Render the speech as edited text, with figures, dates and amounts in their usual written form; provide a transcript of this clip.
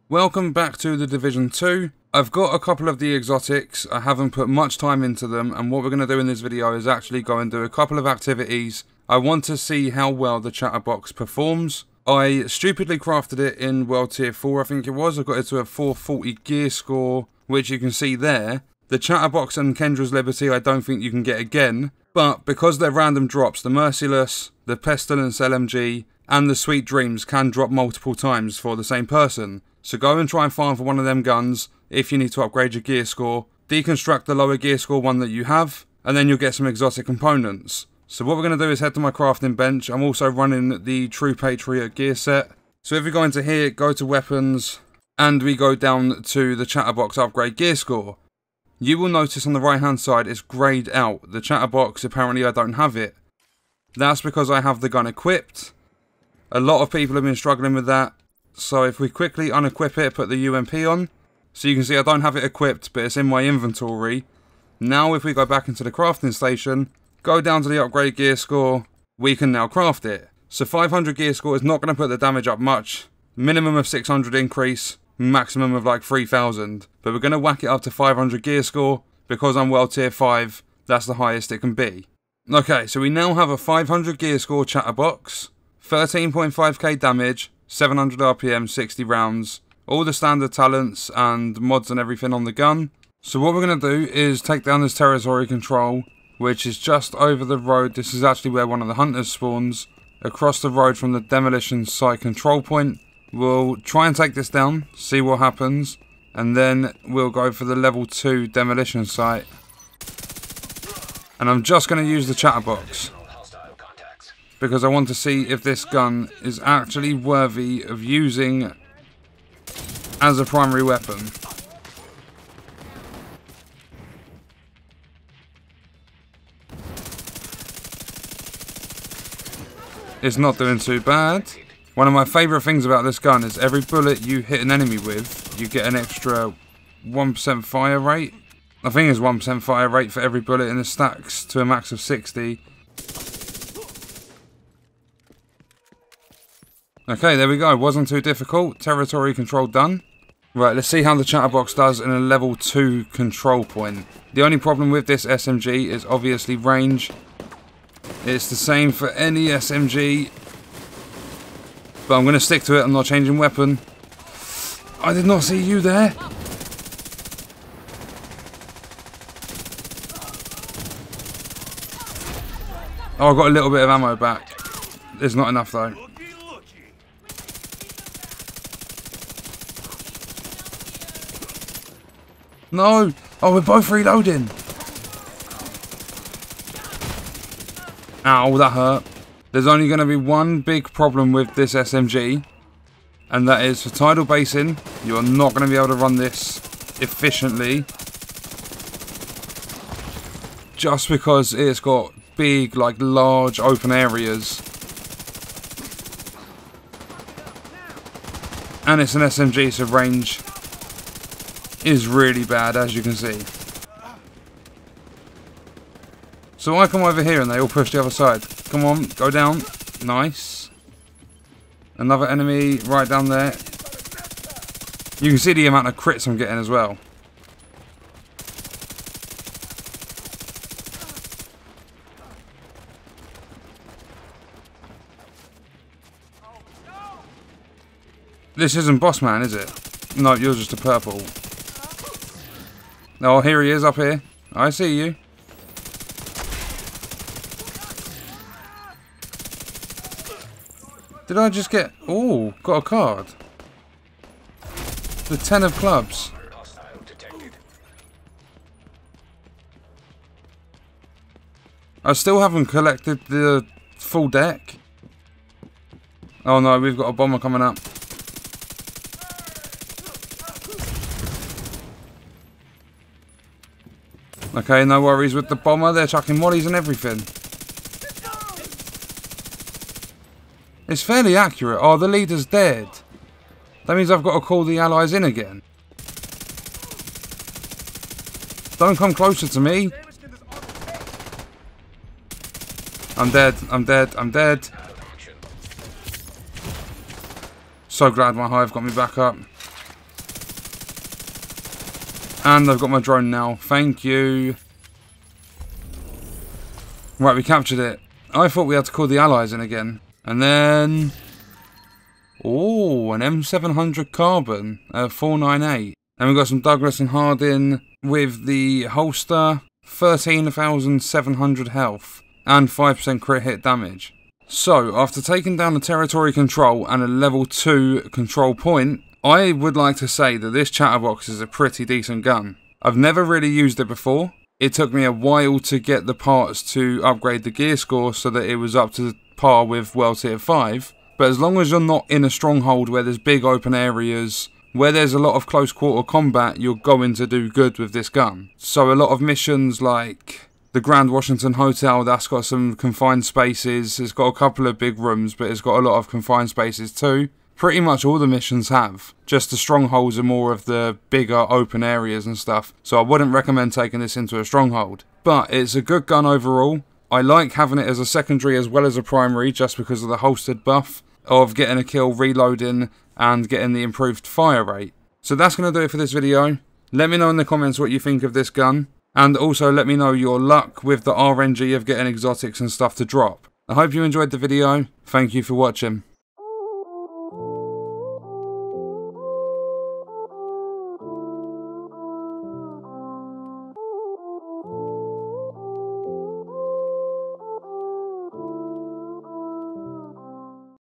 Welcome back to the Division 2. I've got a couple of the exotics, I haven't put much time into them, and what we're going to do in this video is actually go and do a couple of activities. I want to see how well the Chatterbox performs. I stupidly crafted it in World Tier 4, I think it was. I got it to a 440 gear score, which you can see there. The Chatterbox and Kendra's Liberty I don't think you can get again, but because they're random drops, the Merciless, the Pestilence LMG, and the Sweet Dreams can drop multiple times for the same person. So go and try and farm for one of them guns if you need to upgrade your gear score. Deconstruct the lower gear score one that you have, and then you'll get some exotic components. So what we're going to do is head to my crafting bench. I'm also running the True Patriot gear set. So if we go into here, go to weapons, and we go down to the Chatterbox upgrade gear score. You will notice on the right hand side it's greyed out. The Chatterbox, apparently I don't have it. That's because I have the gun equipped. A lot of people have been struggling with that. So if we quickly unequip it, put the UMP on. So you can see I don't have it equipped, but it's in my inventory. Now if we go back into the crafting station, go down to the upgrade gear score, we can now craft it. So 500 gear score is not going to put the damage up much. Minimum of 600 increase, maximum of like 3000. But we're going to whack it up to 500 gear score, because I'm World Tier 5, that's the highest it can be. Okay, so we now have a 500 gear score Chatterbox, 13.5k damage, 700 RPM, 60 rounds, all the standard talents and mods and everything on the gun. So what we're going to do is take down this territory control, which is just over the road. This is actually where one of the hunters spawns, across the road from the demolition site control point. We'll try and take this down, see what happens, and then we'll go for the level 2 demolition site. And I'm just going to use the Chatterbox, because I want to see if this gun is actually worthy of using as a primary weapon. It's not doing too bad. One of my favourite things about this gun is every bullet you hit an enemy with, you get an extra 1% fire rate. I think it's 1% fire rate for every bullet, and it stacks to a max of 60. Okay, there we go. Wasn't too difficult. Territory control done. Right, let's see how the Chatterbox does in a level 2 control point. The only problem with this SMG is obviously range. It's the same for any SMG, but I'm going to stick to it. I'm not changing weapon. I did not see you there. Oh, I got a little bit of ammo back. There's not enough though. No! Oh, we're both reloading! Ow, that hurt. There's only going to be one big problem with this SMG, and that is for Tidal Basin, you are not going to be able to run this efficiently, just because it's got big, like large open areas, and it's an SMG, so range is really bad, as you can see. So I come over here and they all push the other side. Come on, go down. Nice. Another enemy right down there. You can see the amount of crits I'm getting as well. This isn't Boss Man, is it? No, you're just a purple. Oh, here he is up here. I see you. Did I just get... Oh, got a card. The 10 of clubs. I still haven't collected the full deck. Oh no, we've got a bomber coming up. Okay, no worries with the bomber. They're chucking mollies and everything. It's fairly accurate. Oh, the leader's dead. That means I've got to call the allies in again. Don't come closer to me. I'm dead. I'm dead. I'm dead. So glad my hive got me back up. And I've got my drone now. Thank you. Right, we captured it. I thought we had to call the allies in again. And then... oh, an M700 carbon at 498. And we've got some Douglas and Hardin with the holster, 13,700 health, and 5% crit hit damage. So, after taking down the territory control and a level 2 control point, I would like to say that this Chatterbox is a pretty decent gun. I've never really used it before. It took me a while to get the parts to upgrade the gear score so that it was up to par with World Tier 5. But as long as you're not in a stronghold where there's big open areas, where there's a lot of close quarter combat, you're going to do good with this gun. So a lot of missions like the Grand Washington Hotel, that's got some confined spaces. It's got a couple of big rooms, but it's got a lot of confined spaces too. Pretty much all the missions have. Just the strongholds are more of the bigger open areas and stuff. So I wouldn't recommend taking this into a stronghold. But it's a good gun overall. I like having it as a secondary as well as a primary just because of the holstered buff of getting a kill, reloading, and getting the improved fire rate. So that's going to do it for this video. Let me know in the comments what you think of this gun. And also let me know your luck with the RNG of getting exotics and stuff to drop. I hope you enjoyed the video. Thank you for watching.